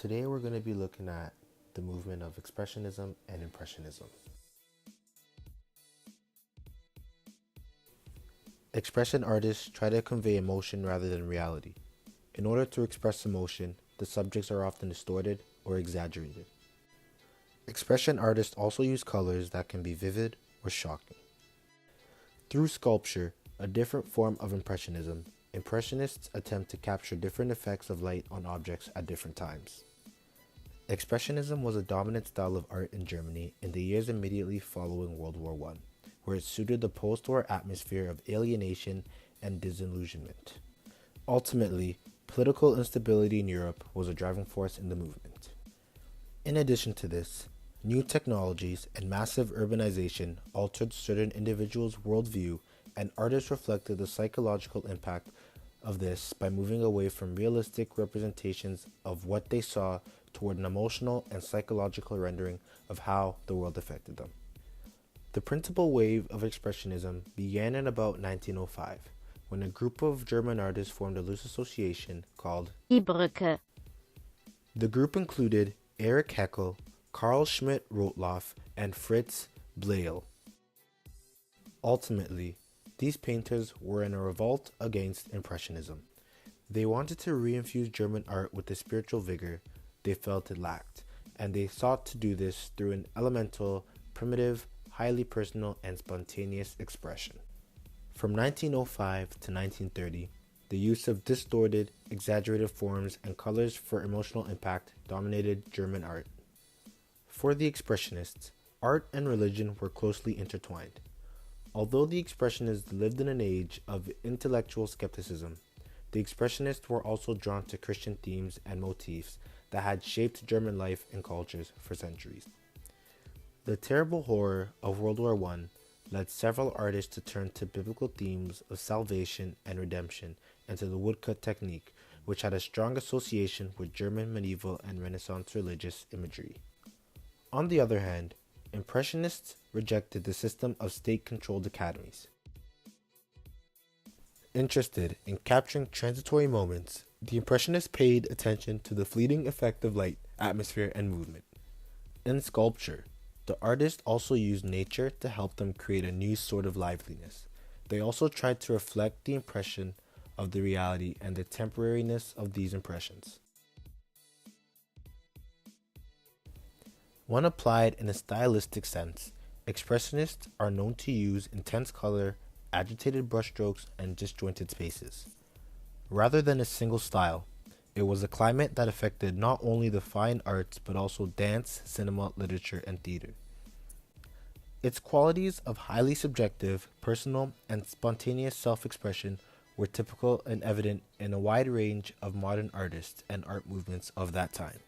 Today we're going to be looking at the movement of Expressionism and Impressionism. Expression artists try to convey emotion rather than reality. In order to express emotion, the subjects are often distorted or exaggerated. Expression artists also use colors that can be vivid or shocking. Through sculpture, a different form of Impressionism, Impressionists attempt to capture different effects of light on objects at different times. Expressionism was a dominant style of art in Germany in the years immediately following World War I, where it suited the post-war atmosphere of alienation and disillusionment. Ultimately, political instability in Europe was a driving force in the movement. In addition to this, new technologies and massive urbanization altered certain individuals' worldview, and artists reflected the psychological impact of this by moving away from realistic representations of what they saw toward an emotional and psychological rendering of how the world affected them. The principal wave of Expressionism began in about 1905, when a group of German artists formed a loose association called Die Brücke. The group included Erich Heckel, Karl Schmidt-Rottluff, and Fritz Bleyl. Ultimately, these painters were in a revolt against Impressionism. They wanted to reinfuse German art with the spiritual vigor they felt it lacked, and they sought to do this through an elemental, primitive, highly personal, and spontaneous expression. From 1905 to 1930, the use of distorted, exaggerated forms and colors for emotional impact dominated German art. For the Expressionists, art and religion were closely intertwined. Although the Expressionists lived in an age of intellectual skepticism, the Expressionists were also drawn to Christian themes and motifs that had shaped German life and cultures for centuries. The terrible horror of World War I led several artists to turn to biblical themes of salvation and redemption and to the woodcut technique, which had a strong association with German medieval and Renaissance religious imagery. On the other hand, Impressionists rejected the system of state-controlled academies. Interested in capturing transitory moments, the Impressionists paid attention to the fleeting effect of light, atmosphere, and movement. In sculpture, the artists also used nature to help them create a new sort of liveliness. They also tried to reflect the impression of the reality and the temporariness of these impressions. When applied in a stylistic sense, Expressionists are known to use intense color, agitated brushstrokes, and disjointed spaces. Rather than a single style, it was a climate that affected not only the fine arts but also dance, cinema, literature, and theater. Its qualities of highly subjective, personal, and spontaneous self-expression were typical and evident in a wide range of modern artists and art movements of that time.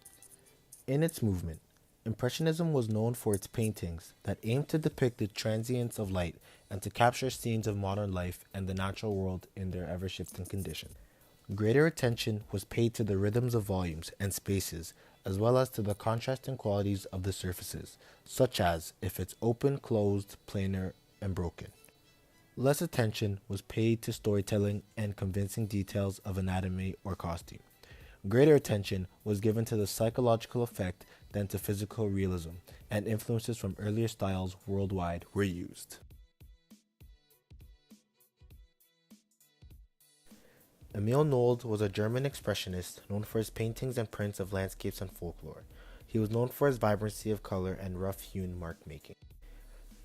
In its movement, Impressionism was known for its paintings that aimed to depict the transience of light and to capture scenes of modern life and the natural world in their ever-shifting condition. Greater attention was paid to the rhythms of volumes and spaces, as well as to the contrasting qualities of the surfaces, such as if it's open, closed, planar, and broken. Less attention was paid to storytelling and convincing details of anatomy or costume. Greater attention was given to the psychological effect than to physical realism, and influences from earlier styles worldwide were used. Emil Nolde was a German expressionist known for his paintings and prints of landscapes and folklore. He was known for his vibrancy of color and rough-hewn mark-making.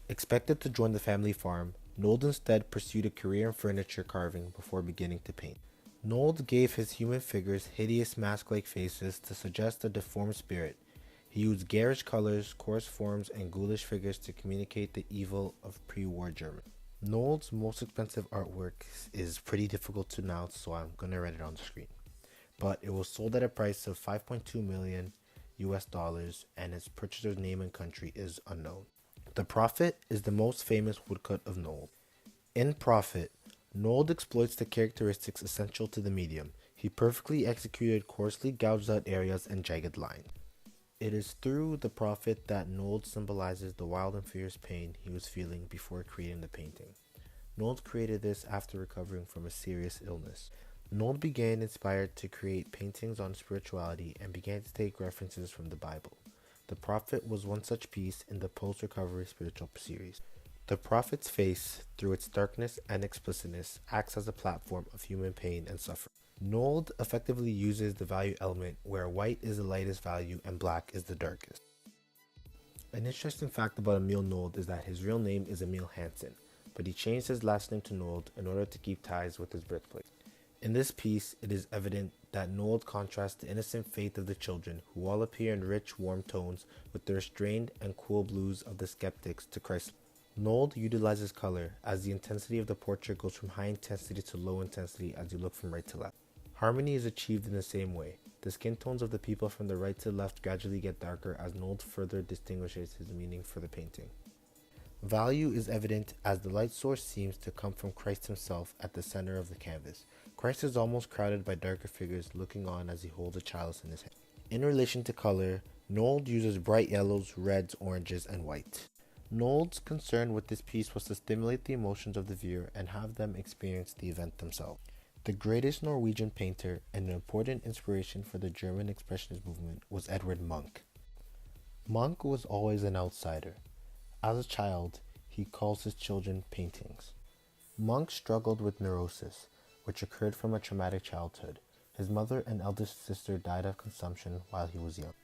Expected to join the family farm, Nolde instead pursued a career in furniture carving before beginning to paint. Nolde gave his human figures hideous mask-like faces to suggest a deformed spirit. He used garish colors, coarse forms, and ghoulish figures to communicate the evil of pre-war Germany. Nolde's most expensive artwork is pretty difficult to announce, so I'm going to write it on the screen. But it was sold at a price of $5.2 million US dollars, and its purchaser's name and country is unknown. The Prophet is the most famous woodcut of Nolde. In Prophet, Nolde exploits the characteristics essential to the medium. He perfectly executed coarsely gouged out areas and jagged lines. It is through the Prophet that Nolde symbolizes the wild and fierce pain he was feeling before creating the painting. Nolde created this after recovering from a serious illness. Nold began inspired to create paintings on spirituality and began to take references from the Bible. The Prophet was one such piece in the post-recovery spiritual series. The Prophet's face, through its darkness and explicitness, acts as a platform of human pain and suffering. Nold effectively uses the value element where white is the lightest value and black is the darkest. An interesting fact about Emil Nold is that his real name is Emil Hansen, but he changed his last name to Nold in order to keep ties with his birthplace. In this piece, it is evident that Nold contrasts the innocent faith of the children, who all appear in rich, warm tones, with the restrained and cool blues of the skeptics to Christ. Nold utilizes color, as the intensity of the portrait goes from high intensity to low intensity as you look from right to left. Harmony is achieved in the same way. The skin tones of the people from the right to left gradually get darker as Nold further distinguishes his meaning for the painting. Value is evident as the light source seems to come from Christ himself at the center of the canvas. Christ is almost crowded by darker figures looking on as he holds a chalice in his hand. In relation to color, Nold uses bright yellows, reds, oranges, and white. Nold's concern with this piece was to stimulate the emotions of the viewer and have them experience the event themselves. The greatest Norwegian painter and an important inspiration for the German Expressionist movement was Edvard Munch. Munch was always an outsider. As a child, he calls his children paintings. Munch struggled with neurosis, which occurred from a traumatic childhood. His mother and eldest sister died of consumption while he was young.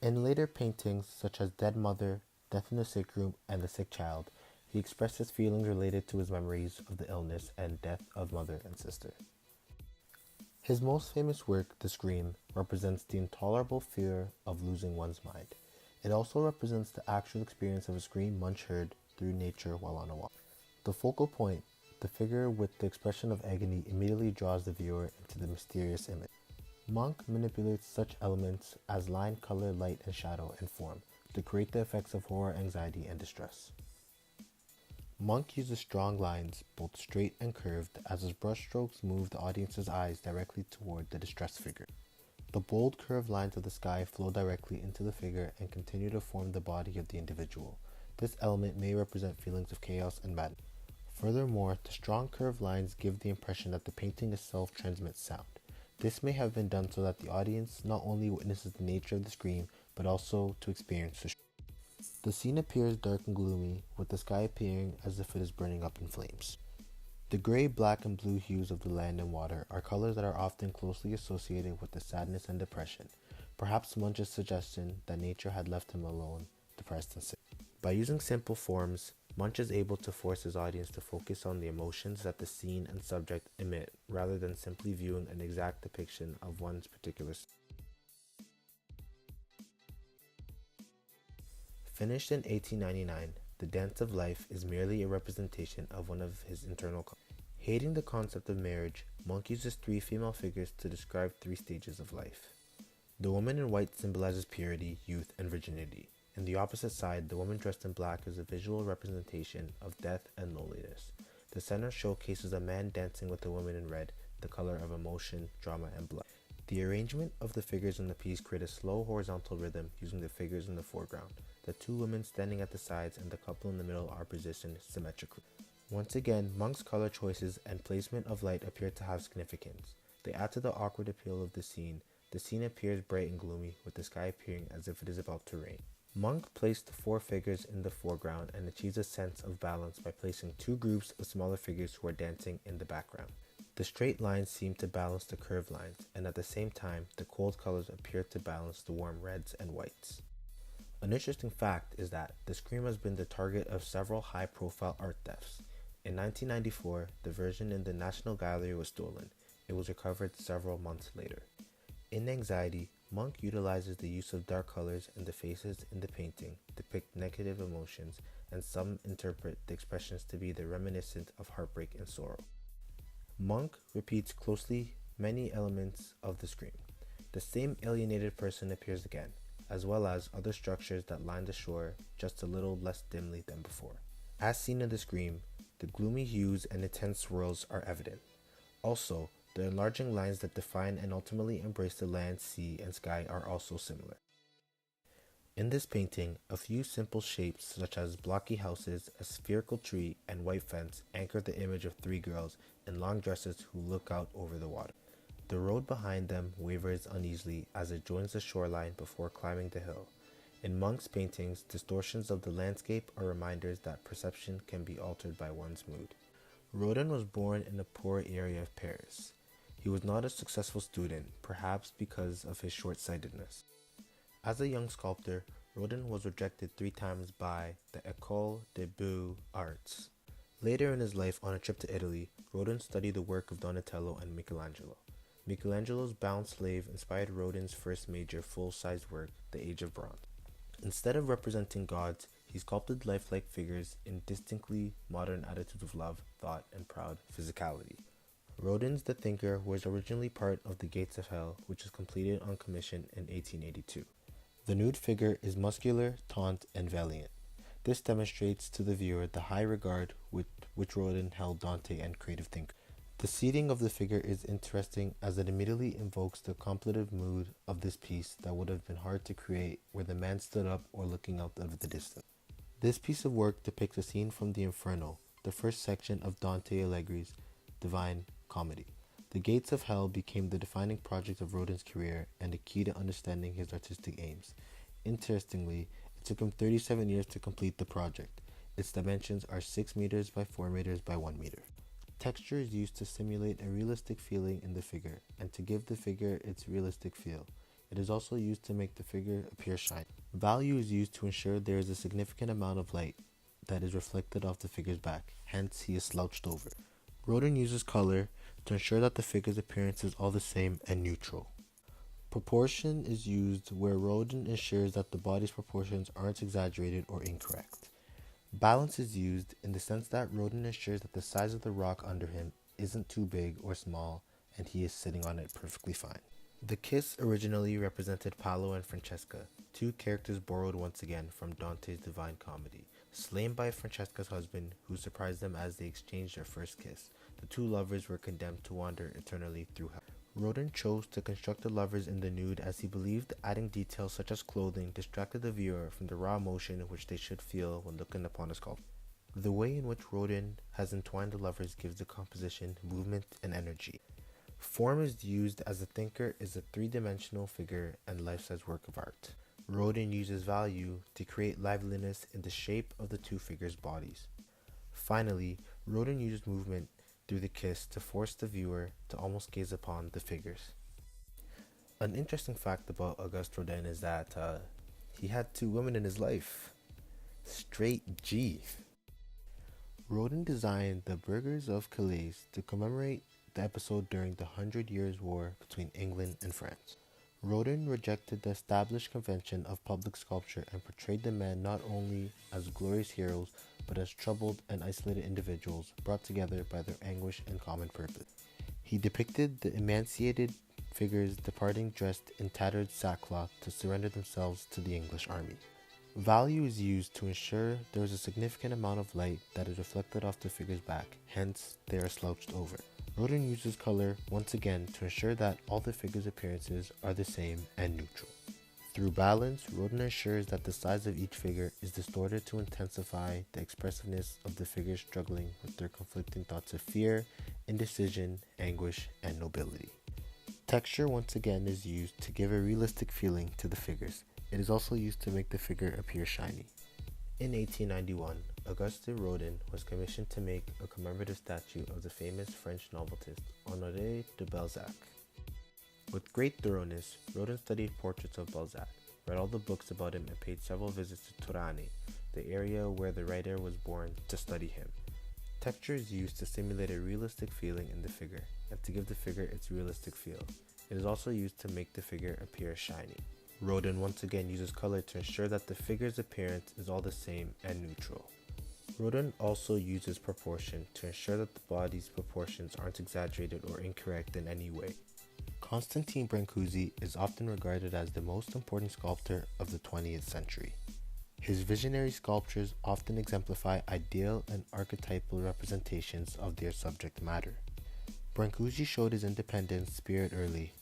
In later paintings, such as Dead Mother, Death in the Sick Room, and The Sick Child, he expressed his feelings related to his memories of the illness and death of mother and sister. His most famous work, The Scream, represents the intolerable fear of losing one's mind. It also represents the actual experience of a scream Munch heard through nature while on a walk. The focal point, the figure with the expression of agony, immediately draws the viewer into the mysterious image. Munch manipulates such elements as line, color, light, and shadow and form to create the effects of horror, anxiety, and distress. Munch uses strong lines, both straight and curved, as his brushstrokes move the audience's eyes directly toward the distressed figure. The bold curved lines of the sky flow directly into the figure and continue to form the body of the individual. This element may represent feelings of chaos and madness. Furthermore, the strong curved lines give the impression that the painting itself transmits sound. This may have been done so that the audience not only witnesses the nature of the scream, but also to experience the scream. The scene appears dark and gloomy, with the sky appearing as if it is burning up in flames. The gray, black, and blue hues of the land and water are colors that are often closely associated with the sadness and depression, perhaps Munch's suggestion that nature had left him alone, depressed, and sick. By using simple forms, Munch is able to force his audience to focus on the emotions that the scene and subject emit, rather than simply viewing an exact depiction of one's particular scene. Finished in 1899, The Dance of Life is merely a representation of one of his internal conflicts. Hating the concept of marriage, Munch uses three female figures to describe three stages of life. The woman in white symbolizes purity, youth, and virginity. In the opposite side, the woman dressed in black is a visual representation of death and loneliness. The center showcases a man dancing with a woman in red, the color of emotion, drama, and blood. The arrangement of the figures in the piece create a slow horizontal rhythm using the figures in the foreground. The two women standing at the sides and the couple in the middle are positioned symmetrically. Once again, Munch's color choices and placement of light appear to have significance. They add to the awkward appeal of the scene. The scene appears bright and gloomy, with the sky appearing as if it is about to rain. Munch placed the four figures in the foreground and achieves a sense of balance by placing two groups of smaller figures who are dancing in the background. The straight lines seem to balance the curved lines, and at the same time, the cold colors appear to balance the warm reds and whites. An interesting fact is that the Scream has been the target of several high-profile art thefts. In 1994, the version in the National Gallery was stolen. It was recovered several months later. In Anxiety, Munch utilizes the use of dark colors, and the faces in the painting depict negative emotions, and some interpret the expressions to be the reminiscent of heartbreak and sorrow. Munch repeats closely many elements of the Scream. The same alienated person appears again, as well as other structures that line the shore just a little less dimly than before. As seen in the Scream, the gloomy hues and intense swirls are evident. Also, the enlarging lines that define and ultimately embrace the land, sea, and sky are also similar. In this painting, a few simple shapes such as blocky houses, a spherical tree, and white fence anchor the image of three girls in long dresses who look out over the water. The road behind them wavers uneasily as it joins the shoreline before climbing the hill. In Munch's paintings, distortions of the landscape are reminders that perception can be altered by one's mood. Rodin was born in a poor area of Paris. He was not a successful student, perhaps because of his short-sightedness. As a young sculptor, Rodin was rejected 3 times by the École des Beaux-Arts. Later in his life, on a trip to Italy, Rodin studied the work of Donatello and Michelangelo. Michelangelo's Bound Slave inspired Rodin's first major full-size work, The Age of Bronze. Instead of representing gods, he sculpted lifelike figures in distinctly modern attitudes of love, thought, and proud physicality. Rodin's The Thinker was originally part of The Gates of Hell, which was completed on commission in 1882. The nude figure is muscular, taut, and valiant. This demonstrates to the viewer the high regard with which Rodin held Dante and creative thinkers. The seating of the figure is interesting as it immediately invokes the contemplative mood of this piece that would have been hard to create where the man stood up or looking out of the distance. This piece of work depicts a scene from the Inferno, the first section of Dante Alighieri's Divine Comedy. The Gates of Hell became the defining project of Rodin's career and a key to understanding his artistic aims. Interestingly, it took him 37 years to complete the project. Its dimensions are 6 meters by 4 meters by 1 meter. Texture is used to simulate a realistic feeling in the figure and to give the figure its realistic feel. It is also used to make the figure appear shiny. Value is used to ensure there is a significant amount of light that is reflected off the figure's back, hence he is slouched over. Rodin uses color to ensure that the figure's appearance is all the same and neutral. Proportion is used where Rodin ensures that the body's proportions aren't exaggerated or incorrect. Balance is used in the sense that Rodin ensures that the size of the rock under him isn't too big or small and he is sitting on it perfectly fine. The kiss originally represented Paolo and Francesca, 2 characters borrowed once again from Dante's Divine Comedy. Slain by Francesca's husband, who surprised them as they exchanged their first kiss, the 2 lovers were condemned to wander eternally through hell. Rodin chose to construct the lovers in the nude as he believed adding details such as clothing distracted the viewer from the raw emotion which they should feel when looking upon a sculpture. The way in which Rodin has entwined the lovers gives the composition movement and energy. Form is used as the thinker is a 3-dimensional figure and life-size work of art. Rodin uses value to create liveliness in the shape of the 2 figures' bodies. Finally, Rodin uses movement through the kiss to force the viewer to almost gaze upon the figures. An interesting fact about Auguste Rodin is that he had 2 women in his life. Straight G. Rodin designed the Burghers of Calais to commemorate the episode during the 100 Years' War between England and France. Rodin rejected the established convention of public sculpture and portrayed the men not only as glorious heroes but as troubled and isolated individuals brought together by their anguish and common purpose. He depicted the emaciated figures departing dressed in tattered sackcloth to surrender themselves to the English army. Value is used to ensure there is a significant amount of light that is reflected off the figure's back, hence they are slouched over. Rodin uses color once again to ensure that all the figures' appearances are the same and neutral. Through balance, Rodin ensures that the size of each figure is distorted to intensify the expressiveness of the figures struggling with their conflicting thoughts of fear, indecision, anguish, and nobility. Texture once again is used to give a realistic feeling to the figures. It is also used to make the figure appear shiny. In 1891, Auguste Rodin was commissioned to make a commemorative statue of the famous French novelist Honoré de Balzac. With great thoroughness, Rodin studied portraits of Balzac, read all the books about him, and paid several visits to Tourane, the area where the writer was born, to study him. Texture is used to simulate a realistic feeling in the figure, and to give the figure its realistic feel. It is also used to make the figure appear shiny. Rodin once again uses color to ensure that the figure's appearance is all the same and neutral. Rodin also uses proportion to ensure that the body's proportions aren't exaggerated or incorrect in any way. Constantine Brancusi is often regarded as the most important sculptor of the 20th century. His visionary sculptures often exemplify ideal and archetypal representations of their subject matter. Brancusi showed his independent spirit early.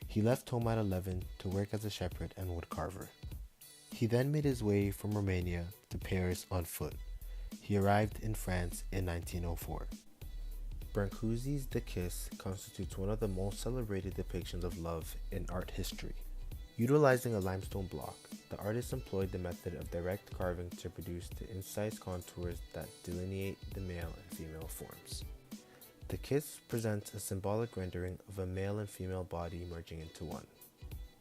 He left home at 11 to work as a shepherd and woodcarver. He then made his way from Romania to Paris on foot. He arrived in France in 1904. Brancusi's The Kiss constitutes one of the most celebrated depictions of love in art history. Utilizing a limestone block, the artist employed the method of direct carving to produce the incised contours that delineate the male and female forms. The kiss presents a symbolic rendering of a male and female body merging into one.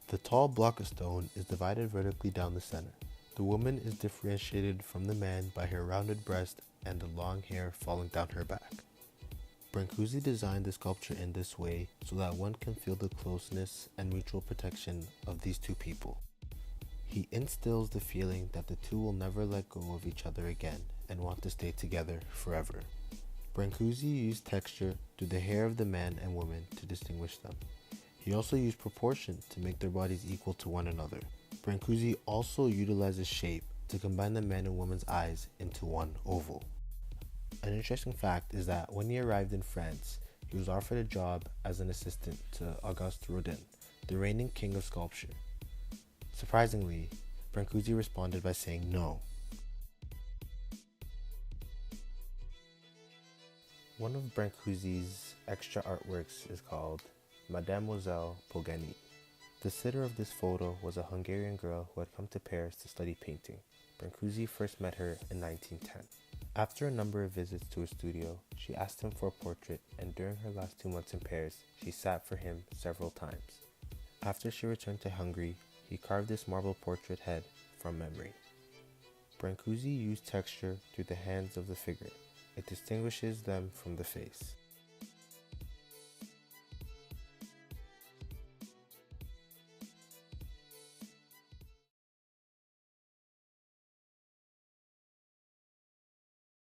The tall block of stone is divided vertically down the center. The woman is differentiated from the man by her rounded breast and the long hair falling down her back. Brancusi designed the sculpture in this way so that one can feel the closeness and mutual protection of these two people. He instills the feeling that the two will never let go of each other again and want to stay together forever. Brancusi used texture through the hair of the man and woman to distinguish them. He also used proportion to make their bodies equal to one another. Brancusi also utilizes shape to combine the man and woman's eyes into one oval. An interesting fact is that when he arrived in France, he was offered a job as an assistant to Auguste Rodin, the reigning king of sculpture. Surprisingly, Brancusi responded by saying no. One of Brancusi's extra artworks is called Mademoiselle Pogani. The sitter of this photo was a Hungarian girl who had come to Paris to study painting. Brancusi first met her in 1910. After a number of visits to his studio, she asked him for a portrait, and during her last 2 months in Paris, she sat for him several times. After she returned to Hungary, he carved this marble portrait head from memory. Brancusi used texture through the hands of the figure. It distinguishes them from the face.